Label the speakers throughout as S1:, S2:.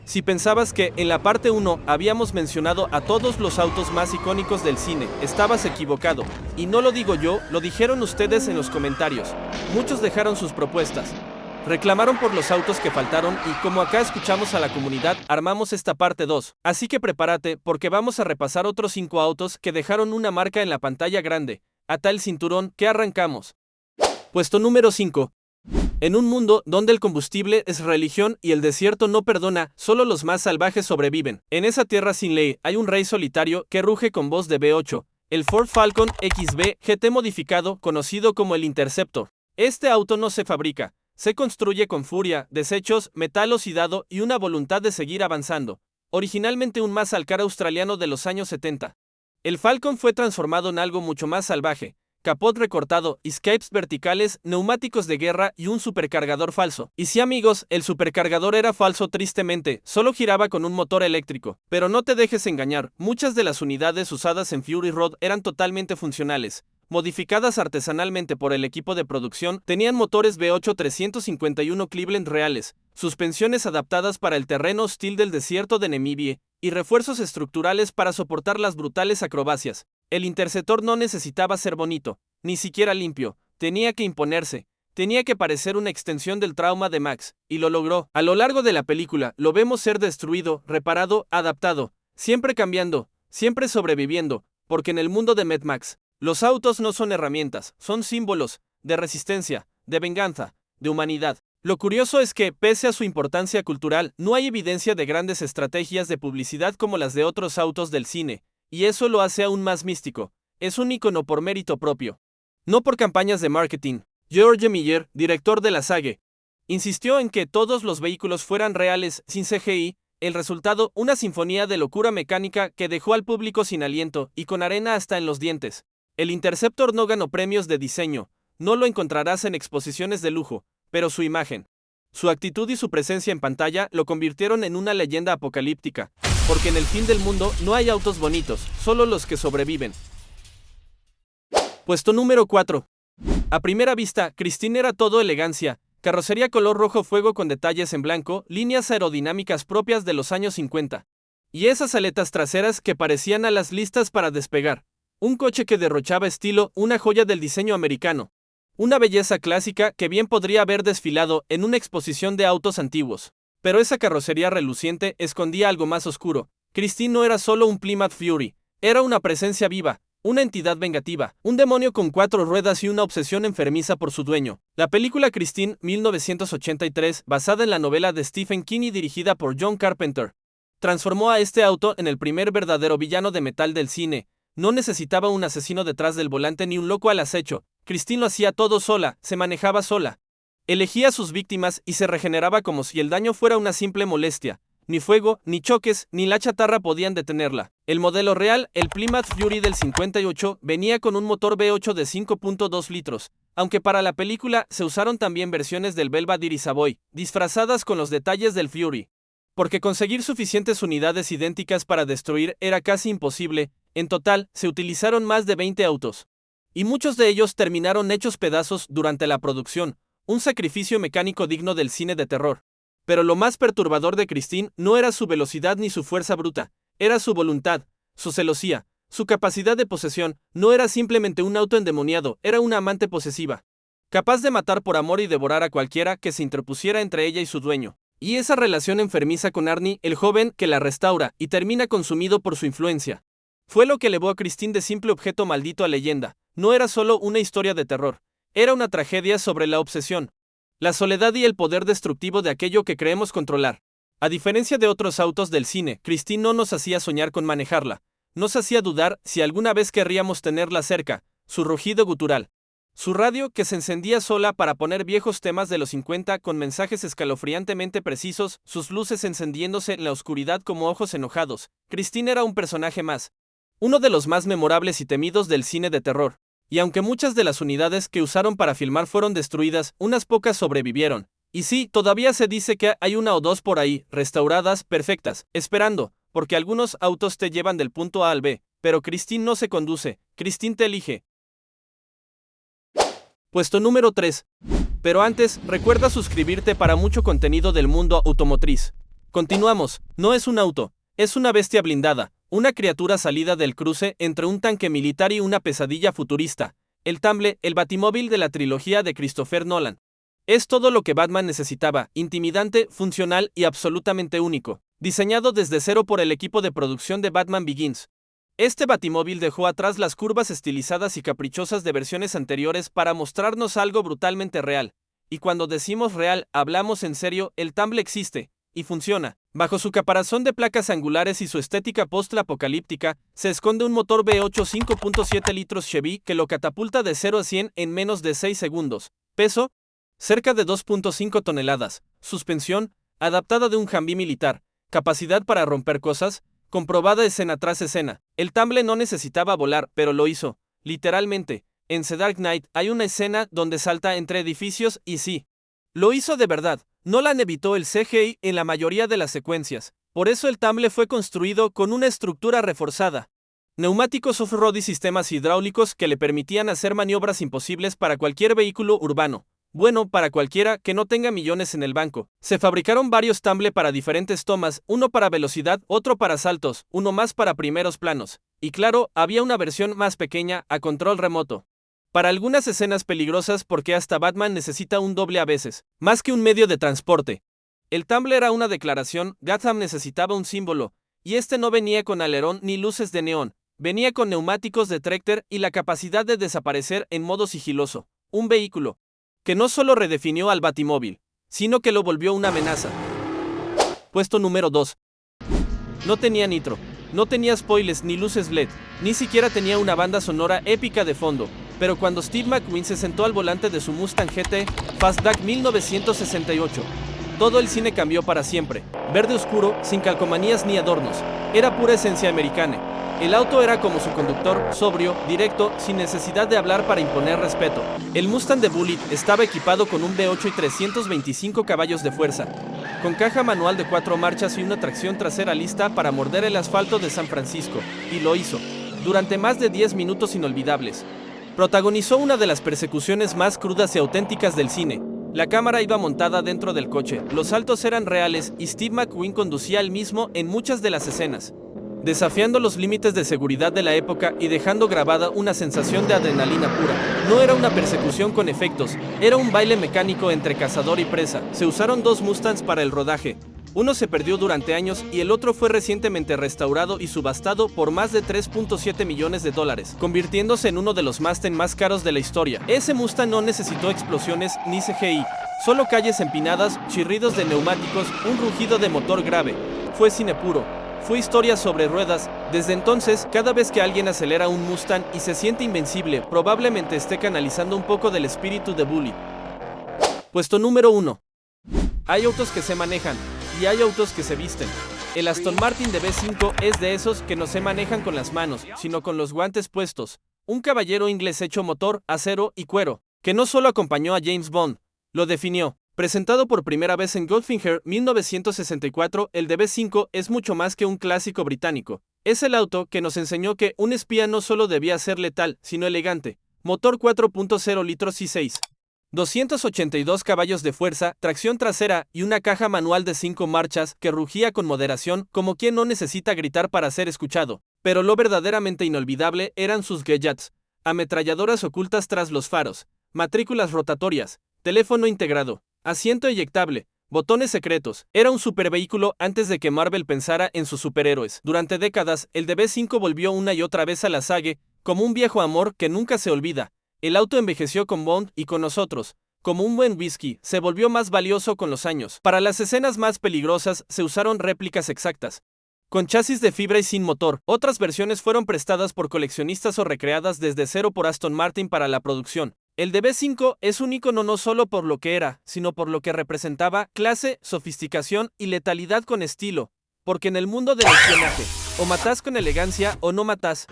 S1: Si pensabas que en la parte 1 habíamos mencionado a todos los autos más icónicos del cine, estabas equivocado. Y no lo digo yo, lo dijeron ustedes en los comentarios. Muchos dejaron sus propuestas. Reclamaron por los autos que faltaron y como acá escuchamos a la comunidad, armamos esta parte 2. Así que prepárate porque vamos a repasar otros 5 autos que dejaron una marca en la pantalla grande. Ata el cinturón que arrancamos. Puesto número 5. En un mundo donde el combustible es religión y el desierto no perdona, solo los más salvajes sobreviven. En esa tierra sin ley hay un rey solitario que ruge con voz de V8, el Ford Falcon XB GT modificado conocido como el Interceptor. Este auto no se fabrica, se construye con furia, desechos, metal oxidado y una voluntad de seguir avanzando. Originalmente un muscle car australiano de los años 70. El Falcon fue transformado en algo mucho más salvaje. Capot recortado, escapes verticales, neumáticos de guerra y un supercargador falso. Y sí amigos, el supercargador era falso tristemente, solo giraba con un motor eléctrico. Pero no te dejes engañar, muchas de las unidades usadas en Fury Road eran totalmente funcionales. Modificadas artesanalmente por el equipo de producción, tenían motores V8 351 Cleveland reales, suspensiones adaptadas para el terreno hostil del desierto de Namibia, y refuerzos estructurales para soportar las brutales acrobacias. El Interceptor no necesitaba ser bonito, ni siquiera limpio, tenía que imponerse, tenía que parecer una extensión del trauma de Max, y lo logró. A lo largo de la película, lo vemos ser destruido, reparado, adaptado, siempre cambiando, siempre sobreviviendo, porque en el mundo de Mad Max, los autos no son herramientas, son símbolos de resistencia, de venganza, de humanidad. Lo curioso es que, pese a su importancia cultural, no hay evidencia de grandes estrategias de publicidad como las de otros autos del cine, y eso lo hace aún más místico. Es un ícono por mérito propio, no por campañas de marketing. George Miller, director de la saga, insistió en que todos los vehículos fueran reales, sin CGI. El resultado, una sinfonía de locura mecánica que dejó al público sin aliento y con arena hasta en los dientes. El Interceptor no ganó premios de diseño, no lo encontrarás en exposiciones de lujo, pero su imagen, su actitud y su presencia en pantalla lo convirtieron en una leyenda apocalíptica, porque en el fin del mundo no hay autos bonitos, solo los que sobreviven. Puesto número 4. A primera vista, Christine era todo elegancia, carrocería color rojo fuego con detalles en blanco, líneas aerodinámicas propias de los años 50. Y esas aletas traseras que parecían alas listas para despegar. Un coche que derrochaba estilo, una joya del diseño americano. Una belleza clásica que bien podría haber desfilado en una exposición de autos antiguos. Pero esa carrocería reluciente escondía algo más oscuro. Christine no era solo un Plymouth Fury, era una presencia viva, una entidad vengativa, un demonio con 4 ruedas y una obsesión enfermiza por su dueño. La película Christine, 1983, basada en la novela de Stephen King y dirigida por John Carpenter, transformó a este auto en el primer verdadero villano de metal del cine. No necesitaba un asesino detrás del volante ni un loco al acecho. Christine lo hacía todo sola, se manejaba sola. Elegía a sus víctimas y se regeneraba como si el daño fuera una simple molestia. Ni fuego, ni choques, ni la chatarra podían detenerla. El modelo real, el Plymouth Fury del 58, venía con un motor V8 de 5.2 litros, aunque para la película se usaron también versiones del Belvedere y Savoy, disfrazadas con los detalles del Fury. Porque conseguir suficientes unidades idénticas para destruir era casi imposible. En total, se utilizaron más de 20 autos. Y muchos de ellos terminaron hechos pedazos durante la producción, un sacrificio mecánico digno del cine de terror. Pero lo más perturbador de Christine no era su velocidad ni su fuerza bruta, era su voluntad, su celosía, su capacidad de posesión. No era simplemente un auto endemoniado, era una amante posesiva, capaz de matar por amor y devorar a cualquiera que se interpusiera entre ella y su dueño. Y esa relación enfermiza con Arnie, el joven que la restaura y termina consumido por su influencia. Fue lo que elevó a Christine de simple objeto maldito a leyenda. No era solo una historia de terror, era una tragedia sobre la obsesión, la soledad y el poder destructivo de aquello que creemos controlar. A diferencia de otros autos del cine, Christine no nos hacía soñar con manejarla, nos hacía dudar si alguna vez querríamos tenerla cerca, su rugido gutural, su radio que se encendía sola para poner viejos temas de los 50 con mensajes escalofriantemente precisos, sus luces encendiéndose en la oscuridad como ojos enojados. Christine era un personaje más, uno de los más memorables y temidos del cine de terror. Y aunque muchas de las unidades que usaron para filmar fueron destruidas, unas pocas sobrevivieron. Y sí, todavía se dice que hay una o dos por ahí, restauradas, perfectas, esperando, porque algunos autos te llevan del punto A al B, pero Christine no se conduce, Christine te elige. Puesto número 3. Pero antes, recuerda suscribirte para mucho contenido del mundo automotriz. Continuamos, no es un auto, es una bestia blindada, una criatura salida del cruce entre un tanque militar y una pesadilla futurista. El Tumble, el batimóvil de la trilogía de Christopher Nolan. Es todo lo que Batman necesitaba, intimidante, funcional y absolutamente único. Diseñado desde cero por el equipo de producción de Batman Begins. Este batimóvil dejó atrás las curvas estilizadas y caprichosas de versiones anteriores para mostrarnos algo brutalmente real. Y cuando decimos real, hablamos en serio, el Tumble existe, y funciona. Bajo su caparazón de placas angulares y su estética post-apocalíptica, se esconde un motor V8 5.7 litros Chevy que lo catapulta de 0 a 100 en menos de 6 segundos. Peso, cerca de 2.5 toneladas. Suspensión, adaptada de un Humvee militar. Capacidad para romper cosas, comprobada escena tras escena. El Tumble no necesitaba volar, pero lo hizo. Literalmente, en The Dark Knight hay una escena donde salta entre edificios y sí. Lo hizo de verdad. Nolan evitó el CGI en la mayoría de las secuencias. Por eso el Tumble fue construido con una estructura reforzada. Neumáticos off-road y sistemas hidráulicos que le permitían hacer maniobras imposibles para cualquier vehículo urbano. Bueno, para cualquiera que no tenga millones en el banco. Se fabricaron varios Tumble para diferentes tomas, uno para velocidad, otro para saltos, uno más para primeros planos. Y claro, había una versión más pequeña, a control remoto. Para algunas escenas peligrosas porque hasta Batman necesita un doble a veces, más que un medio de transporte. El Tumble era una declaración, Gotham necesitaba un símbolo, y este no venía con alerón ni luces de neón, venía con neumáticos de Tractor y la capacidad de desaparecer en modo sigiloso. Un vehículo que no solo redefinió al Batimóvil, sino que lo volvió una amenaza. Puesto número 2. No tenía nitro, no tenía spoilers ni luces LED, ni siquiera tenía una banda sonora épica de fondo. Pero cuando Steve McQueen se sentó al volante de su Mustang GT Fastback 1968, todo el cine cambió para siempre. Verde oscuro, sin calcomanías ni adornos. Era pura esencia americana. El auto era como su conductor, sobrio, directo, sin necesidad de hablar para imponer respeto. El Mustang de Bullitt estaba equipado con un V8 y 325 caballos de fuerza, con caja manual de 4 marchas y una tracción trasera lista para morder el asfalto de San Francisco, y lo hizo, durante más de 10 minutos inolvidables. Protagonizó una de las persecuciones más crudas y auténticas del cine. La cámara iba montada dentro del coche, los saltos eran reales y Steve McQueen conducía él mismo en muchas de las escenas, desafiando los límites de seguridad de la época y dejando grabada una sensación de adrenalina pura. No era una persecución con efectos, era un baile mecánico entre cazador y presa. Se usaron 2 Mustangs para el rodaje. Uno se perdió durante años y el otro fue recientemente restaurado y subastado por más de 3.7 millones de dólares, convirtiéndose en uno de los Mustang más caros de la historia. Ese Mustang no necesitó explosiones ni CGI, solo calles empinadas, chirridos de neumáticos, un rugido de motor grave. Fue cine puro. Fue historia sobre ruedas. Desde entonces, cada vez que alguien acelera un Mustang y se siente invencible, probablemente esté canalizando un poco del espíritu de Bullitt. Puesto número 1. Hay autos que se manejan, y hay autos que se visten. El Aston Martin DB5 es de esos que no se manejan con las manos, sino con los guantes puestos. Un caballero inglés hecho motor, acero y cuero, que no solo acompañó a James Bond, lo definió. Presentado por primera vez en Goldfinger 1964, el DB5 es mucho más que un clásico británico. Es el auto que nos enseñó que un espía no solo debía ser letal, sino elegante. Motor 4.0 litros V6. 282 caballos de fuerza, tracción trasera y una caja manual de 5 marchas que rugía con moderación como quien no necesita gritar para ser escuchado. Pero lo verdaderamente inolvidable eran sus gadgets, ametralladoras ocultas tras los faros, matrículas rotatorias, teléfono integrado, asiento eyectable, botones secretos. Era un supervehículo antes de que Marvel pensara en sus superhéroes. Durante décadas, el DB5 volvió una y otra vez a la saga, como un viejo amor que nunca se olvida. El auto envejeció con Bond y con nosotros. Como un buen whisky, se volvió más valioso con los años. Para las escenas más peligrosas se usaron réplicas exactas, con chasis de fibra y sin motor. Otras versiones fueron prestadas por coleccionistas o recreadas desde cero por Aston Martin para la producción. El DB5 es un ícono no solo por lo que era, sino por lo que representaba: clase, sofisticación y letalidad con estilo. Porque en el mundo del espionaje, o matás con elegancia o no matás.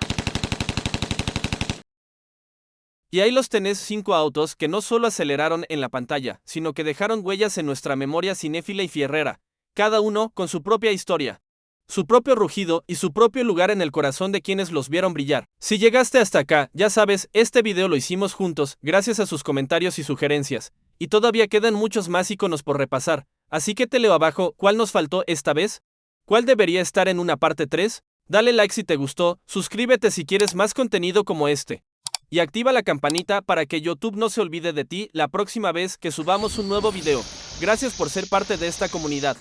S1: Y ahí los tenés, 5 autos que no solo aceleraron en la pantalla, sino que dejaron huellas en nuestra memoria cinéfila y fierrera, cada uno con su propia historia, su propio rugido y su propio lugar en el corazón de quienes los vieron brillar. Si llegaste hasta acá, ya sabes, este video lo hicimos juntos, gracias a sus comentarios y sugerencias, y todavía quedan muchos más iconos por repasar, Así que te leo abajo, ¿cuál nos faltó esta vez? ¿Cuál debería estar en una parte 3? Dale like si te gustó, suscríbete si quieres más contenido como este. Y activa la campanita para que YouTube no se olvide de ti la próxima vez que subamos un nuevo video. Gracias por ser parte de esta comunidad.